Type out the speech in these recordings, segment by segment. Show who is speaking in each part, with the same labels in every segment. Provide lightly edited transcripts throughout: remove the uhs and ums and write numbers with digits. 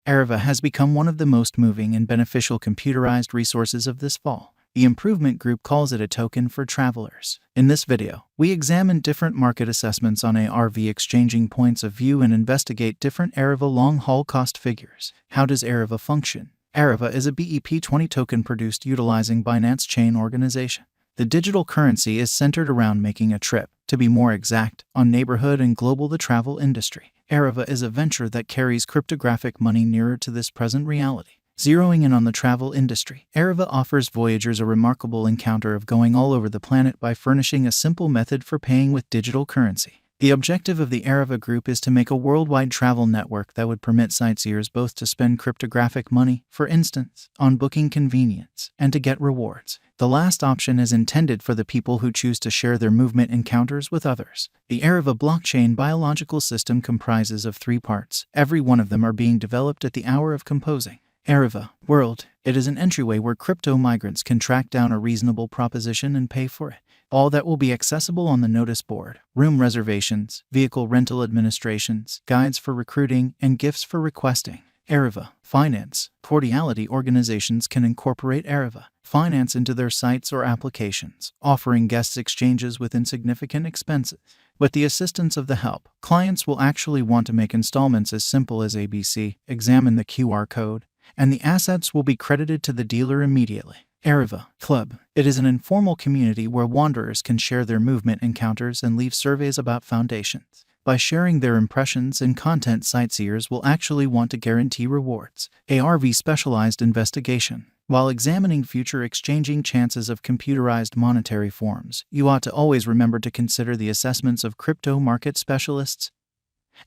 Speaker 1: Ariva has become one of the most moving and beneficial computerized resources of this fall. The improvement group calls it a token for travelers. In this video, we examine different market assessments on ARV, exchanging points of view and investigate different Ariva long-haul cost figures. How does Ariva function? Ariva is a BEP20 token produced utilizing Binance Chain Organization. The digital currency is centered around making a trip, to be more exact, on neighborhood and global the travel industry. Ariva is a venture that carries cryptographic money nearer to this present reality. Zeroing in on the travel industry, Ariva offers voyagers a remarkable encounter of going all over the planet by furnishing a simple method for paying with digital currency. The objective of the Ariva group is to make a worldwide travel network that would permit sightseers both to spend cryptographic money, for instance, on booking convenience, and to get rewards. The last option is intended for the people who choose to share their movement encounters with others. The Ariva blockchain biological system comprises of 3 parts. Every one of them are being developed at the hour of composing. Ariva World. It is an entryway where crypto migrants can track down a reasonable proposition and pay for it. All that will be accessible on the notice board: room reservations, vehicle rental administrations, guides for recruiting, and gifts for requesting. Ariva Finance. Cordiality organizations can incorporate Ariva Finance into their sites or applications, offering guests exchanges with insignificant expenses. With the assistance of the help, clients will actually want to make installments as simple as ABC, examine the QR code, and the assets will be credited to the dealer immediately. Ariva Club. It is an informal community where wanderers can share their movement encounters and leave surveys about foundations. By sharing their impressions and content, sightseers will actually want to guarantee rewards. ARV Specialized Investigation. While examining future exchanging chances of computerized monetary forms, you ought to always remember to consider the assessments of crypto market specialists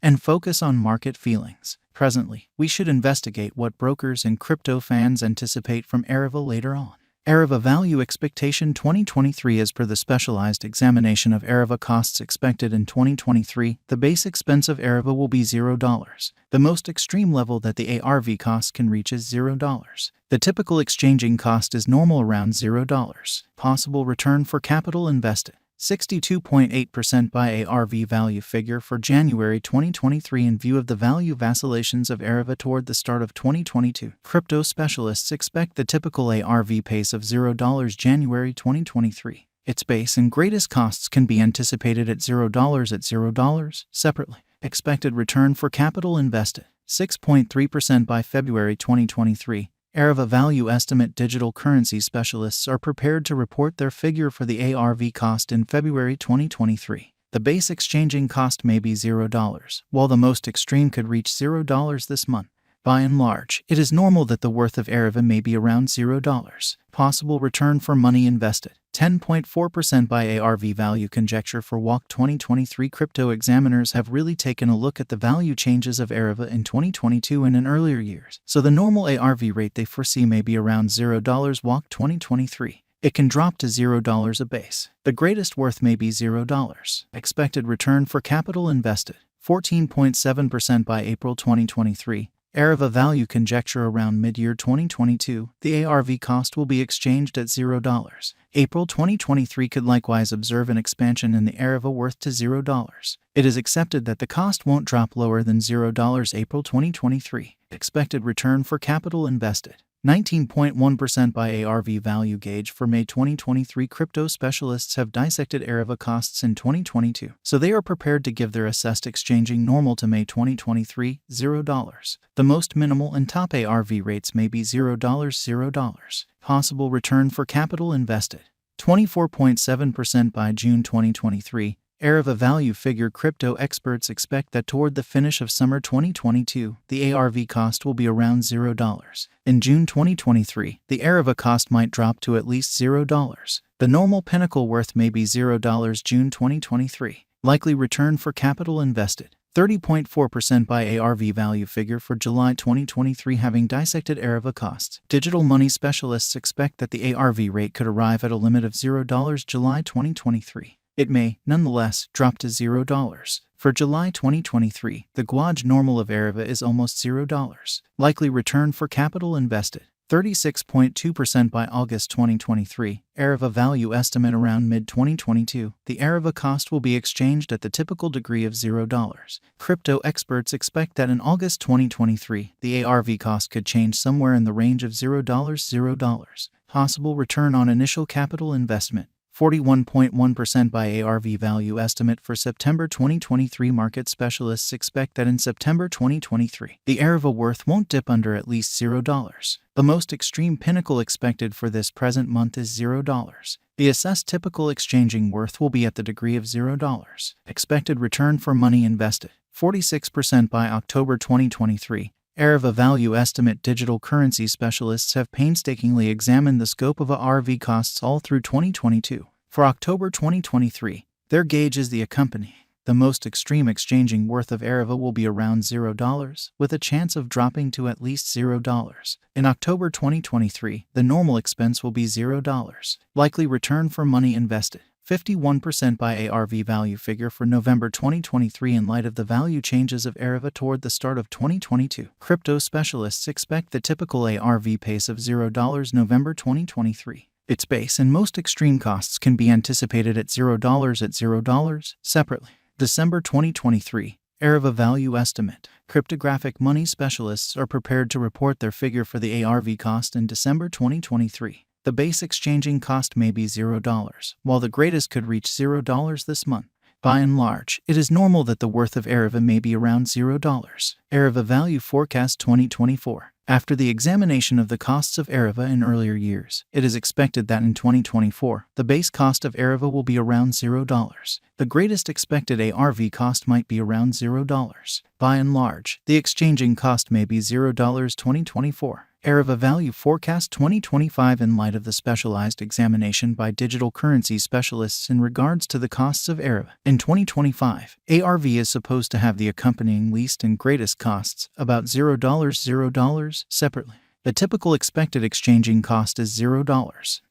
Speaker 1: and focus on market feelings. Presently, we should investigate what brokers and crypto fans anticipate from Ariva later on. Ariva Value Expectation 2023. As per the specialized examination of Ariva costs expected in 2023, the base expense of Ariva will be $0. The most extreme level that the ARV cost can reach is $0. The typical exchanging cost is normal around $0. Possible return for capital invested: 62.8% by ARV value figure for January 2023 in view of the value vacillations of Ariva toward the start of 2022. Crypto specialists expect the typical ARV pace of $0 January 2023. Its base and greatest costs can be anticipated at $0 separately. Expected return for capital invested: 6.3% by February 2023. Ariva Value Estimate digital currency specialists are prepared to report their figure for the ARV cost in February 2023. The base exchanging cost may be $0, while the most extreme could reach $0 this month. By and large, it is normal that the worth of Ariva may be around $0. Possible return for money invested: 10.4% by ARV value conjecture for WALC 2023. Crypto examiners have really taken a look at the value changes of Ariva in 2022 and in earlier years, so the normal ARV rate they foresee may be around $0 WALC 2023. It can drop to $0 a base. The greatest worth may be $0. Expected return for capital invested: 14.7% by April 2023. Ariva value conjecture around mid-year 2022, the ARV cost will be exchanged at $0. April 2023 could likewise observe an expansion in the Ariva worth to $0. It is accepted that the cost won't drop lower than $0 April 2023. Expected return for capital invested: 19.1% by ARV value gauge for May 2023. Crypto specialists have dissected Ariva costs in 2022, so they are prepared to give their assessed exchanging normal to May 2023, $0. The most minimal and top ARV rates may be $0. Possible return for capital invested: 24.7% by June 2023. Ariva value figure. Crypto experts expect that toward the finish of summer 2022, the ARV cost will be around $0. In June 2023, the Ariva cost might drop to at least $0. The normal pinnacle worth may be $0 June 2023. Likely return for capital invested: 30.4% by ARV value figure for July 2023. Having dissected Ariva costs, digital money specialists expect that the ARV rate could arrive at a limit of $0 July 2023. It may, nonetheless, drop to $0. For July 2023, the gauge normal of Ariva is almost $0. Likely return for capital invested: 36.2% by August 2023. Ariva value estimate around mid-2022. The Ariva cost will be exchanged at the typical degree of $0. Crypto experts expect that in August 2023, the ARV cost could change somewhere in the range of $0. Possible return on initial capital investment. 41.1% by ARV value estimate for September 2023. Market specialists expect that in September 2023, the Ariva worth won't dip under at least $0. The most extreme pinnacle expected for this present month is $0. The assessed typical exchanging worth will be at the degree of $0. Expected return for money invested. 46% by October 2023. Ariva value estimate. Digital currency specialists have painstakingly examined the scope of ARV costs all through 2022. For October 2023, their gauge is the accompanying. The most extreme exchanging worth of Ariva will be around $0, with a chance of dropping to at least $0. In October 2023, the normal expense will be $0. Likely return for money invested. 51% by ARV value figure for November 2023 in light of the value changes of Ariva toward the start of 2022. Crypto specialists expect the typical ARV pace of $0 November 2023. Its base and most extreme costs can be anticipated at $0 separately. December 2023. Ariva value estimate. Cryptographic money specialists are prepared to report their figure for the ARV cost in December 2023. The base exchanging cost may be $0, while the greatest could reach $0 this month. By and large, it is normal that the worth of Ariva may be around $0. Ariva value forecast 2024. After the examination of the costs of Ariva in earlier years, it is expected that in 2024, the base cost of Ariva will be around $0. The greatest expected ARV cost might be around $0. By and large, the exchanging cost may be $0 2024. Ariva value forecast 2025 in light of the specialized examination by digital currency specialists in regards to the costs of Ariva. In 2025, ARV is supposed to have the accompanying least and greatest costs, about $0 separately. The typical expected exchanging cost is $0.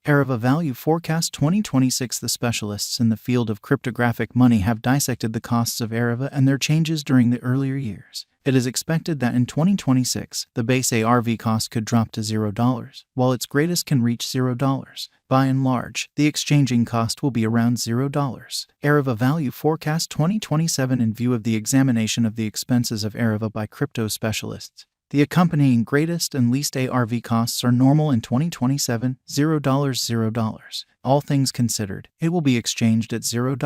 Speaker 1: Ariva value forecast 2026. The specialists in the field of cryptographic money have dissected the costs of Ariva and their changes during the earlier years. It is expected that in 2026, the base ARV cost could drop to $0, while its greatest can reach $0. By and large, the exchanging cost will be around $0. Ariva value forecast 2027 in view of the examination of the expenses of Ariva by crypto specialists. The accompanying greatest and least ARV costs are normal in 2027, $0. All things considered, it will be exchanged at $0.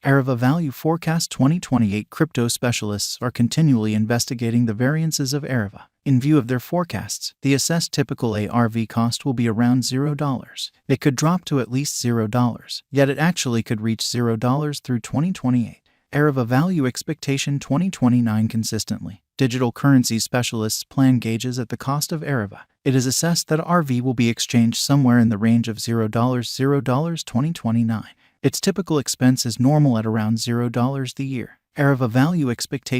Speaker 1: Ariva value forecast 2028. Crypto specialists are continually investigating the variances of Ariva. In view of their forecasts, the assessed typical ARV cost will be around $0. It could drop to at least $0, yet it actually could reach $0 through 2028. Ariva value expectation 2029 consistently. Digital currency specialists plan gauges at the cost of Ariva. It is assessed that RV will be exchanged somewhere in the range of $0 2029. Its typical expense is normal at around $0 the year. Ariva value expectation